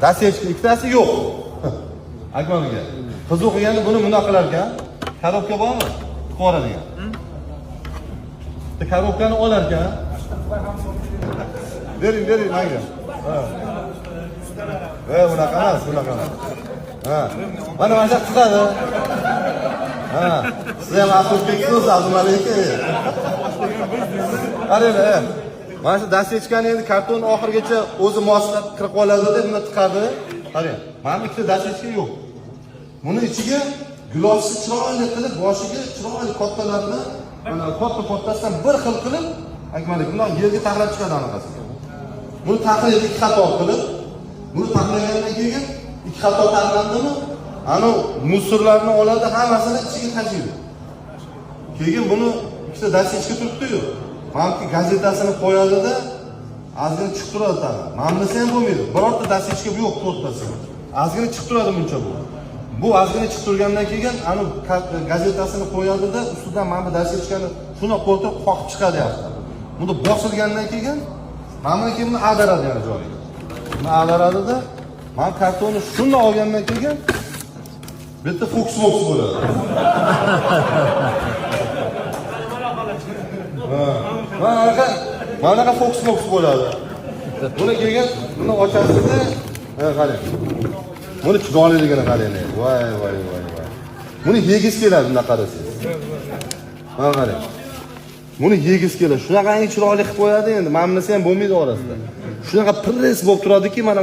Dasechka ikkitasi yo'q. Akmal aka. Qiz o'qiganda buni bunaqa qilar ekan. Korobka bormi? Qo'radigan. Bitta korobkani olar ekan. Bering menga. Ha. Bunaqa emas, bunaqa emas. Ha. Mana shu chiqadi. Ha. Siz ham aqlbeksiz, assalomu alaykum. Qarang, mana shu dasechkani endi karton oxirigacha o'zi moslab kirib qoladi deb buni tiqadi. Qarang, mana bu ikkita dasechka yo'q. Buni ichiga gilosni chiroyli qilib, boshiga chiroyli kattalarni, mana kattasidan bir xil qilib, akmalik bilan yerga taxlab chiqadi anaqasi. Buni taxlaydi ikki qator qilib, buni taxlagandan keyin ikki qator taxlandimi, ana musorlarni oladi, hammasini ichiga tashiydi. Keyin buni ikkita dasechka turibdi-yu. Manki gazetasini qo'yadi-da, ozgina chiqib turadi tag'in. Mamlasa ham bo'lmaydi. Birorta dasechka yo'q, to'rttasi. Ozgina chiqib turadi buncha bu. Bu ozgina chiqib turgandan keyin ana gazetasini qo'yadi-da, ustidan mana bu dasechkani shuna qo'yib qoqib chiqadi yaxshi. Buni bosilgandan keyin mana kimni ag'daradi yana joyiga. Buni ag'daradi-da, men kartonni shunday olgandan keyin bitta fokus bo'ladi. Mana fokus bo'ladi. Buni keyin buni ochasizda, qarang. Buni chiroyliligini qarang. Voy. Buni yegiz keladi bunday qarasangiz. Mana qarang. Buni yegiz keladi. Shunaqa chiroyli qilib qo'yadi endi. Mamlasa ham bo'lmaydi orasida. Shunaqa press bo'lib turadiki, mana